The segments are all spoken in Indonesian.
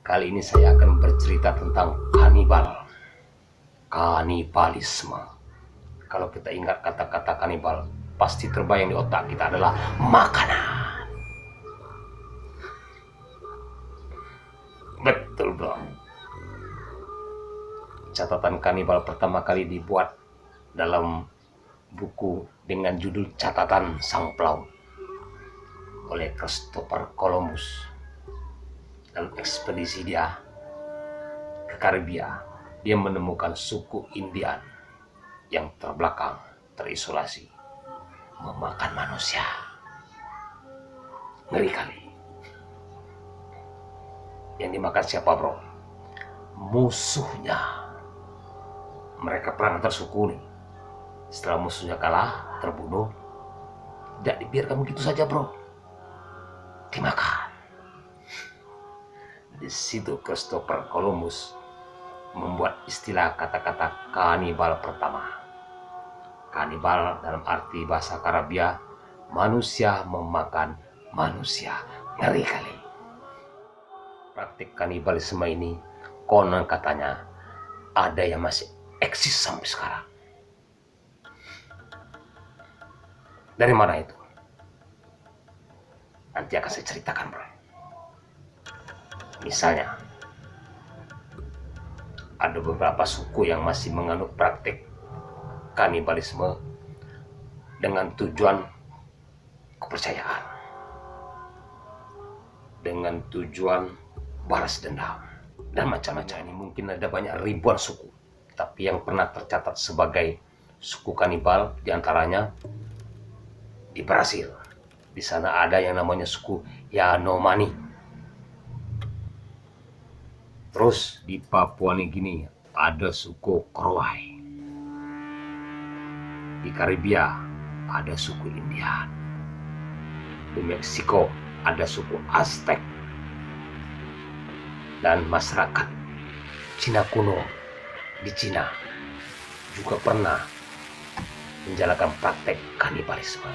Kali ini saya akan bercerita tentang kanibal, kanibalisme. Kalau kita ingat kata-kata kanibal, pasti terbayang di otak kita adalah makanan. Betul bro. Catatan kanibal pertama kali dibuat dalam buku dengan judul Catatan Sang Pelaut oleh Christopher Columbus. Dalam ekspedisi dia ke Karibia, dia menemukan suku Indian yang terbelakang, terisolasi, memakan manusia. Ngeri kali. Yang dimakan siapa bro? Musuhnya. Mereka perang antar suku nih. Setelah musuhnya kalah, terbunuh, tidak dibiarkan begitu saja bro, dimakan. Di situ Christopher Columbus membuat istilah kata-kata kanibal pertama. Kanibal dalam arti bahasa Karibia, manusia memakan manusia. Ngeri kali. Praktik kanibalisme ini konon katanya ada yang masih eksis sampai sekarang. Dari mana itu? Nanti akan saya ceritakan bro. Misalnya, ada beberapa suku yang masih menganut praktik kanibalisme dengan tujuan kepercayaan, dengan tujuan balas dendam, dan macam-macam. Ini mungkin ada banyak ribuan suku, tapi yang pernah tercatat sebagai suku kanibal diantaranya di Brasil. Di sana ada yang namanya suku Yanomami. Terus di Papua Nugini ada suku Kroai. Di Karibia ada suku Indian. Di Meksiko ada suku Aztec. Dan masyarakat Cina kuno di Cina juga pernah menjalankan praktek kanibalisme.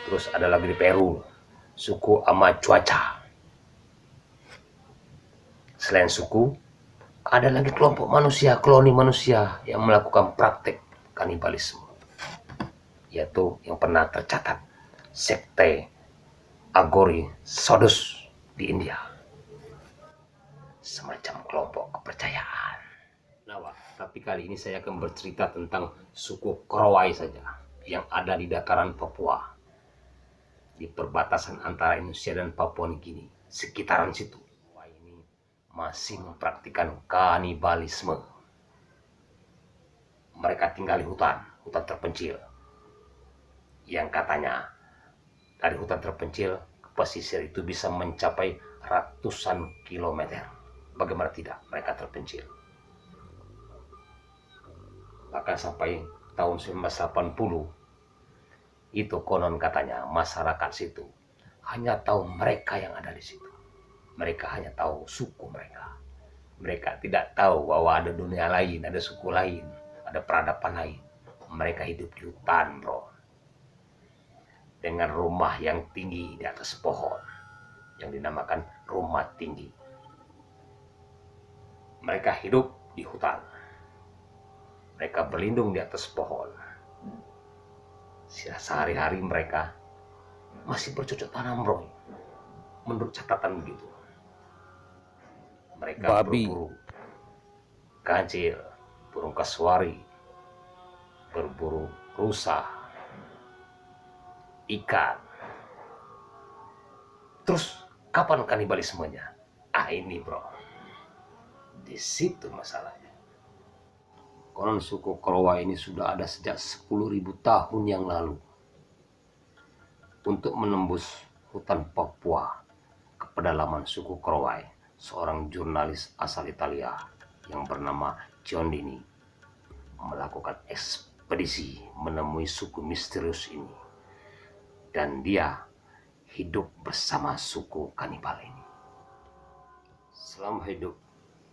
Terus ada lagi di Peru, suku Amachuaca. Selain suku, ada lagi kelompok manusia, koloni manusia yang melakukan praktek kanibalisme, yaitu yang pernah tercatat sekte Agori Sodus di India. Semacam kelompok kepercayaan. Nah, tapi kali ini saya akan bercerita tentang suku Kroai saja yang ada di dataran Papua, di perbatasan antara Indonesia dan Papua Nugini, sekitaran situ. Ini masih mempraktikkan kanibalisme. Mereka tinggal di hutan terpencil, yang katanya dari hutan terpencil ke pesisir itu bisa mencapai ratusan kilometer. Bagaimana tidak, mereka terpencil. Bahkan sampai tahun 1980, itu konon katanya masyarakat situ hanya tahu mereka yang ada di situ. Mereka hanya tahu suku mereka. Mereka tidak tahu bahwa ada dunia lain, ada suku lain, ada peradaban lain. Mereka hidup di hutan bro, dengan rumah yang tinggi di atas pohon, yang dinamakan rumah tinggi. Mereka hidup di hutan. Mereka berlindung di atas pohon. Sehari-hari mereka masih bercocok tanam bro. Menurut catatan begitu. Mereka berburu kancil, burung kasuari, berburu rusa, ikan. Terus kapan kanibalismenya? Ini bro, di situ masalahnya. Konon suku Kroai ini sudah ada sejak 10.000 tahun yang lalu. Untuk menembus hutan Papua ke pedalaman suku Kroai, seorang jurnalis asal Italia yang bernama Ciondini melakukan ekspedisi menemui suku misterius ini. Dan dia hidup bersama suku kanibal ini. Selama hidup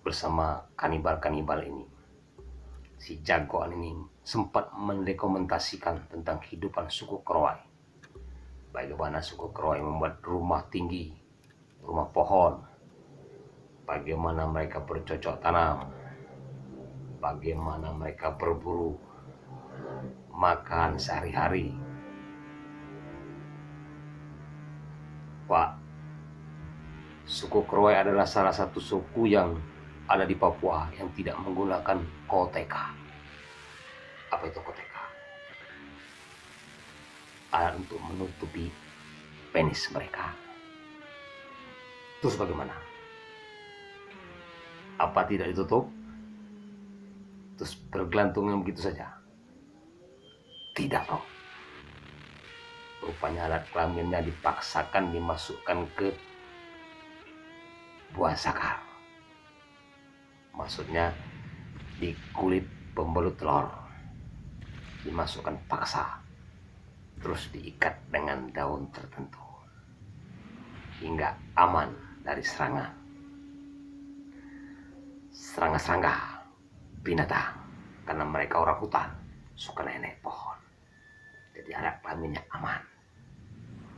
bersama kanibal-kanibal ini, si jagoan ini sempat mendokumentasikan tentang kehidupan suku Kroai. Bagaimana suku Kroai membuat rumah tinggi, rumah pohon, bagaimana mereka bercocok tanam, bagaimana mereka berburu, makan sehari-hari. Pak, suku Kroai adalah salah satu suku yang ada di Papua yang tidak menggunakan koteka. Apa itu koteka? Alat untuk menutupi penis mereka. Terus bagaimana? Apa tidak ditutup? Terus bergelantungan begitu saja? Tidak, bro. Rupanya alat kelaminnya dipaksakan dimasukkan ke buah sakar. Maksudnya di kulit pembelut telur. Dimasukkan paksa. Terus diikat dengan daun tertentu. Hingga aman dari serangan. Serangga-serangga binatang. Karena mereka orang hutan. Suka naik pohon. Jadi alat kelaminnya aman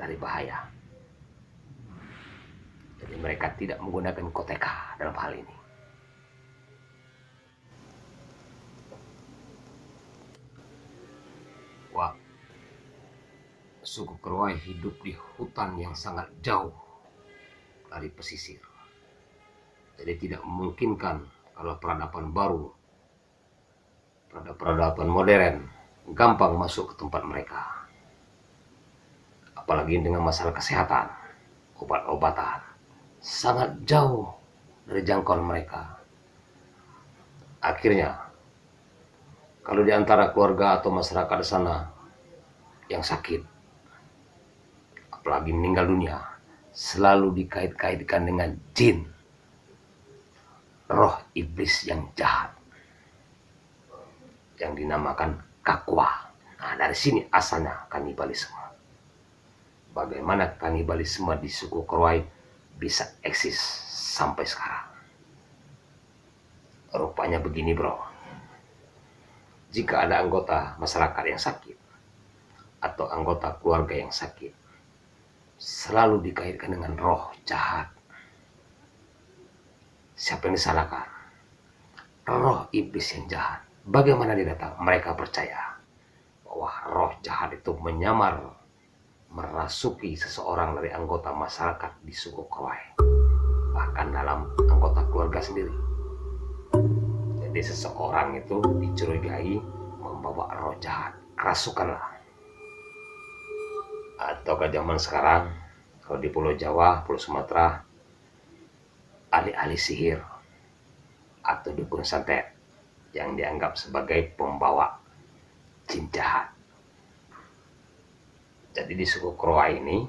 dari bahaya. Jadi mereka tidak menggunakan koteka dalam hal ini. Wah, suku Kroai hidup di hutan yang sangat jauh dari pesisir. Jadi tidak memungkinkan kalau peradaban baru, peradaban modern, gampang masuk ke tempat mereka. Apalagi dengan masalah kesehatan, obat-obatan, sangat jauh dari jangkauan mereka. Akhirnya, kalau di antara keluarga atau masyarakat di sana yang sakit, apalagi meninggal dunia, selalu dikait-kaitkan dengan jin, roh iblis yang jahat, yang dinamakan Kakwa. Nah, dari sini asalnya kanibalisme. Bagaimana kanibalisme di suku Kroai bisa eksis sampai sekarang? Rupanya begini, bro. Jika ada anggota masyarakat yang sakit atau anggota keluarga yang sakit, selalu dikaitkan dengan roh jahat. Siapa yang disalahkan? Roh iblis yang jahat. Bagaimana dia datang? Mereka percaya bahwa roh jahat itu menyamar, merasuki seseorang dari anggota masyarakat di suku Kroai, bahkan dalam anggota keluarga sendiri. Jadi seseorang itu dicurigai membawa roh jahat, kerasukanlah. Atau ke zaman sekarang, kalau di Pulau Jawa, Pulau Sumatera, ahli-ahli sihir atau dukun santet yang dianggap sebagai pembawa jin jahat. Jadi di suku Kroai ini,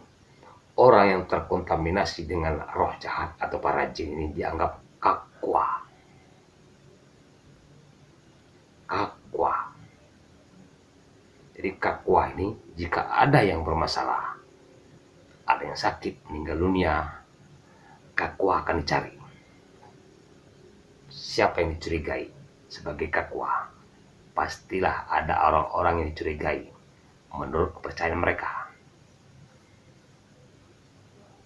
orang yang terkontaminasi dengan roh jahat atau para jin ini dianggap Kakwa. Kakwa. Jadi Kakwa ini, jika ada yang bermasalah, ada yang sakit, meninggal dunia, Kakwa akan dicari. Siapa yang dicurigai sebagai Kakwa? Pastilah ada orang-orang yang dicurigai menurut kepercayaan mereka.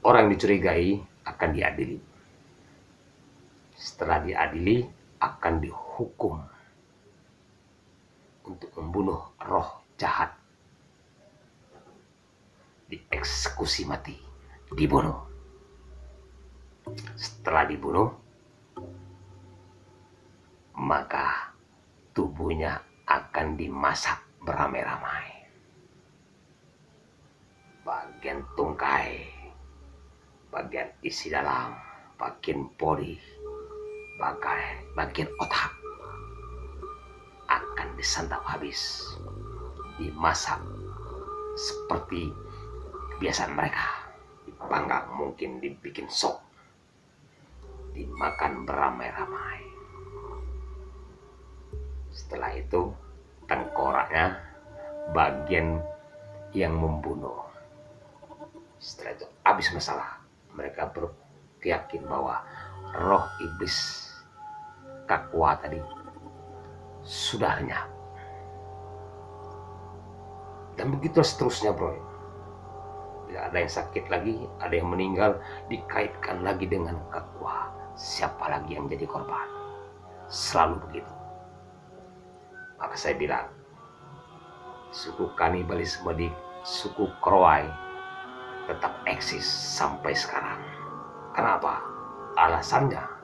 Orang yang dicurigai akan diadili. Setelah diadili, akan dihukum untuk membunuh roh jahat. Dieksekusi mati, dibunuh. Setelah dibunuh, maka tubuhnya akan dimasak beramai-ramai. Bagian tungkai, bagian isi dalam, bagian body, bagian otak akan disantap habis, dimasak seperti kebiasaan mereka, dipanggang, mungkin dibikin sop, dimakan beramai-ramai. Setelah itu tengkoraknya bagian yang membunuh. Setelah itu habis masalah. Mereka berkeyakin bahwa roh iblis Kakwa tadi sudah lenyap. Dan begitu seterusnya, bro. Bila ada yang sakit lagi, ada yang meninggal, dikaitkan lagi dengan Kakwa. siapa lagi yang jadi korban? Selalu begitu. Maka saya bilang, suku kanibalisme di suku Kroai tetap eksis sampai sekarang. Kenapa? Alasannya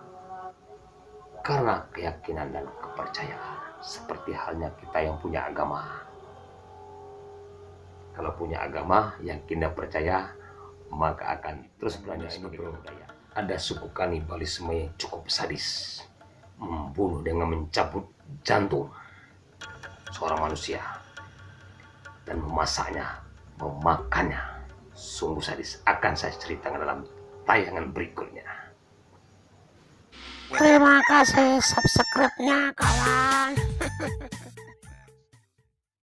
karena keyakinan dan kepercayaan. Seperti halnya kita yang punya agama. Kalau punya agama, yakin dan percaya, maka akan terus berlanjut sebagai budaya. Ada suku kanibalisme yang cukup sadis, membunuh dengan mencabut jantung seorang manusia dan memasaknya, memakannya. Sungguh sadis. Akan saya ceritakan dalam tayangan berikutnya. Terima kasih subscribe-nya kawan.